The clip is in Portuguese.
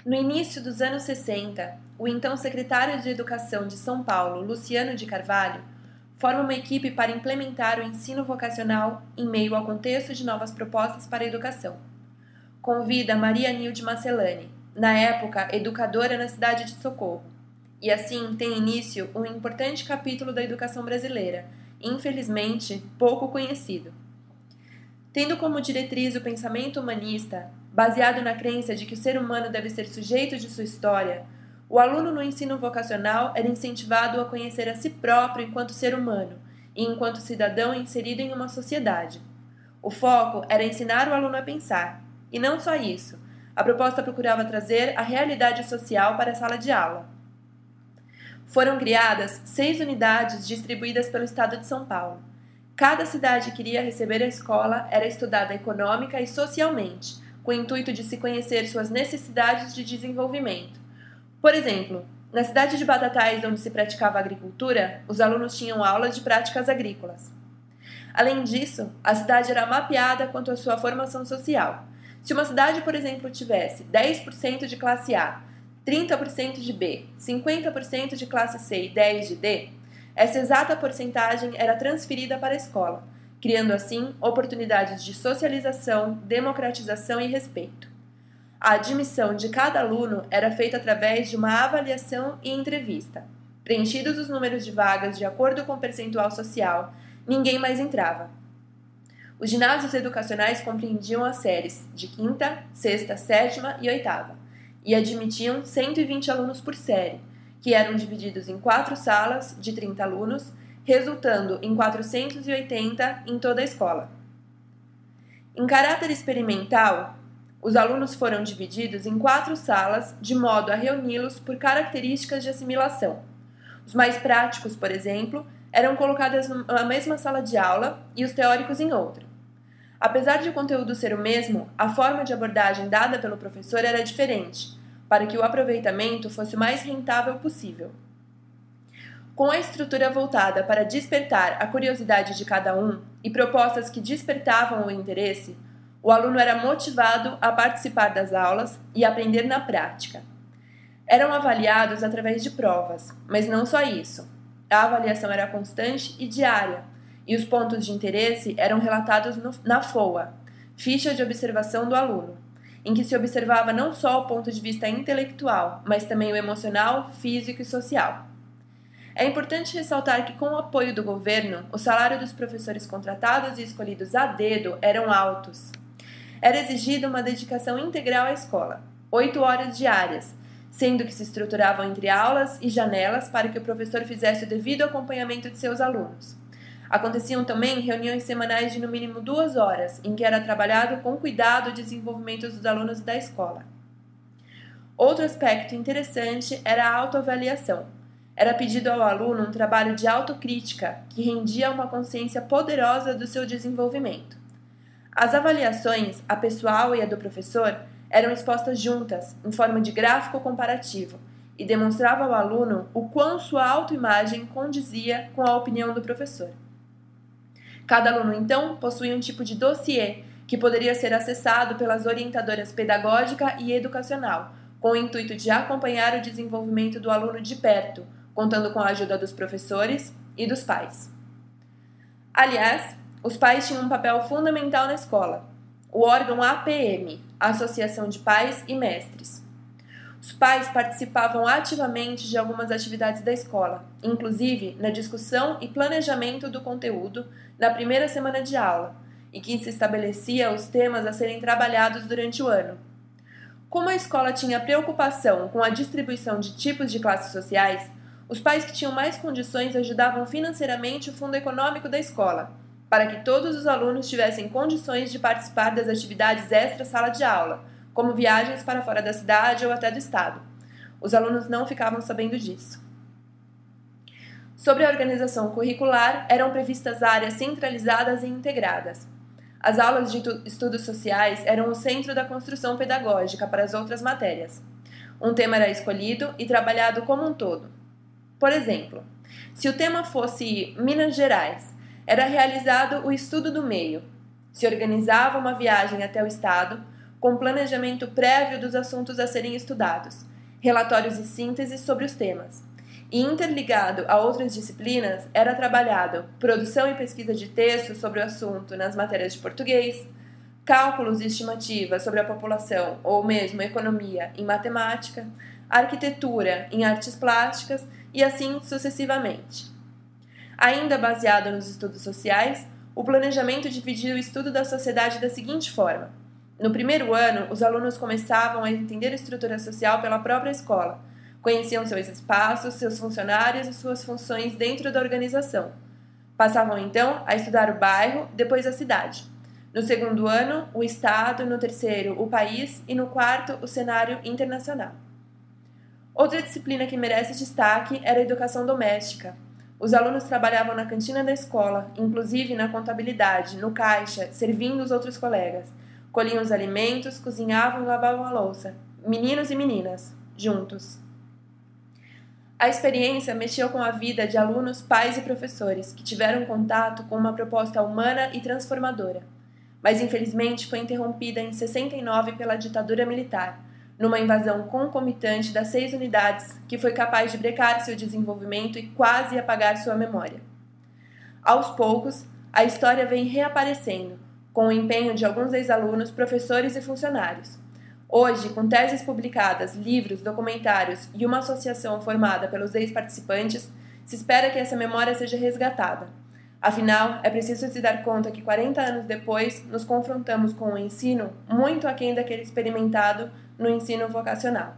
No início dos anos 60, o então secretário de Educação de São Paulo, Luciano de Carvalho, forma uma equipe para implementar o ensino vocacional em meio ao contexto de novas propostas para a educação. Convida Maria Nilde Macellani, na época educadora na cidade de Socorro, e assim tem início um importante capítulo da educação brasileira, infelizmente pouco conhecido. Tendo como diretriz o pensamento humanista, baseado na crença de que o ser humano deve ser sujeito de sua história, o aluno no ensino vocacional era incentivado a conhecer a si próprio enquanto ser humano e enquanto cidadão inserido em uma sociedade. O foco era ensinar o aluno a pensar, e não só isso, a proposta procurava trazer a realidade social para a sala de aula. Foram criadas 6 unidades distribuídas pelo estado de São Paulo. Cada cidade que iria receber a escola era estudada econômica e socialmente, com o intuito de se conhecer suas necessidades de desenvolvimento. Por exemplo, na cidade de Batatais, onde se praticava agricultura, os alunos tinham aulas de práticas agrícolas. Além disso, a cidade era mapeada quanto à sua formação social. Se uma cidade, por exemplo, tivesse 10% de classe A, 30% de B, 50% de classe C e 10% de D, essa exata porcentagem era transferida para a escola, criando assim oportunidades de socialização, democratização e respeito. A admissão de cada aluno era feita através de uma avaliação e entrevista. Preenchidos os números de vagas de acordo com o percentual social, ninguém mais entrava. Os ginásios educacionais compreendiam as séries de 5ª, 6ª, 7ª e 8ª e admitiam 120 alunos por série, que eram divididos em 4 salas de 30 alunos, resultando em 480 em toda a escola. Em caráter experimental, os alunos foram divididos em 4 salas de modo a reuni-los por características de assimilação. Os mais práticos, por exemplo, eram colocados na mesma sala de aula e os teóricos em outra. Apesar de o conteúdo ser o mesmo, a forma de abordagem dada pelo professor era diferente, para que o aproveitamento fosse o mais rentável possível. Com a estrutura voltada para despertar a curiosidade de cada um e propostas que despertavam o interesse, o aluno era motivado a participar das aulas e aprender na prática. Eram avaliados através de provas, mas não só isso. A avaliação era constante e diária, e os pontos de interesse eram relatados na FOA, Ficha de Observação do Aluno, em que se observava não só o ponto de vista intelectual, mas também o emocional, físico e social. É importante ressaltar que, com o apoio do governo, o salário dos professores contratados e escolhidos a dedo eram altos. Era exigida uma dedicação integral à escola, 8 horas diárias, sendo que se estruturavam entre aulas e janelas para que o professor fizesse o devido acompanhamento de seus alunos. Aconteciam também reuniões semanais de no mínimo 2 horas, em que era trabalhado com cuidado o desenvolvimento dos alunos da escola. Outro aspecto interessante era a autoavaliação. Era pedido ao aluno um trabalho de autocrítica, que rendia uma consciência poderosa do seu desenvolvimento. As avaliações, a pessoal e a do professor, eram expostas juntas, em forma de gráfico comparativo, e demonstrava ao aluno o quão sua autoimagem condizia com a opinião do professor. Cada aluno, então, possuía um tipo de dossiê que poderia ser acessado pelas orientadoras pedagógica e educacional, com o intuito de acompanhar o desenvolvimento do aluno de perto, contando com a ajuda dos professores e dos pais. Aliás, os pais tinham um papel fundamental na escola, o órgão APM, Associação de Pais e Mestres. Os pais participavam ativamente de algumas atividades da escola, inclusive na discussão e planejamento do conteúdo na primeira semana de aula, e que se estabelecia os temas a serem trabalhados durante o ano. Como a escola tinha preocupação com a distribuição de tipos de classes sociais, os pais que tinham mais condições ajudavam financeiramente o fundo econômico da escola, para que todos os alunos tivessem condições de participar das atividades extra-sala de aula, como viagens para fora da cidade ou até do estado. Os alunos não ficavam sabendo disso. Sobre a organização curricular, eram previstas áreas centralizadas e integradas. As aulas de estudos sociais eram o centro da construção pedagógica para as outras matérias. Um tema era escolhido e trabalhado como um todo. Por exemplo, se o tema fosse Minas Gerais, era realizado o estudo do meio. Se organizava uma viagem até o estado, com planejamento prévio dos assuntos a serem estudados, relatórios e sínteses sobre os temas. E interligado a outras disciplinas, era trabalhado produção e pesquisa de textos sobre o assunto nas matérias de português, cálculos e estimativas sobre a população ou mesmo economia em matemática, arquitetura em artes plásticas e assim sucessivamente. Ainda baseado nos estudos sociais, o planejamento dividiu o estudo da sociedade da seguinte forma: no primeiro ano, os alunos começavam a entender a estrutura social pela própria escola, conheciam seus espaços, seus funcionários e suas funções dentro da organização. Passavam então a estudar o bairro, depois a cidade. No segundo ano, o estado, no terceiro, o país e no quarto, o cenário internacional. Outra disciplina que merece destaque era a educação doméstica. Os alunos trabalhavam na cantina da escola, inclusive na contabilidade, no caixa, servindo os outros colegas. Colhiam os alimentos, cozinhavam e lavavam a louça. Meninos e meninas, juntos. A experiência mexeu com a vida de alunos, pais e professores, que tiveram contato com uma proposta humana e transformadora. Mas infelizmente foi interrompida em 69 pela ditadura militar, numa invasão concomitante das 6 unidades que foi capaz de brecar seu desenvolvimento e quase apagar sua memória. Aos poucos, a história vem reaparecendo, com o empenho de alguns ex-alunos, professores e funcionários. Hoje, com teses publicadas, livros, documentários e uma associação formada pelos ex-participantes, se espera que essa memória seja resgatada. Afinal, é preciso se dar conta que 40 anos depois, nos confrontamos com um ensino muito aquém daquele experimentado no ensino vocacional.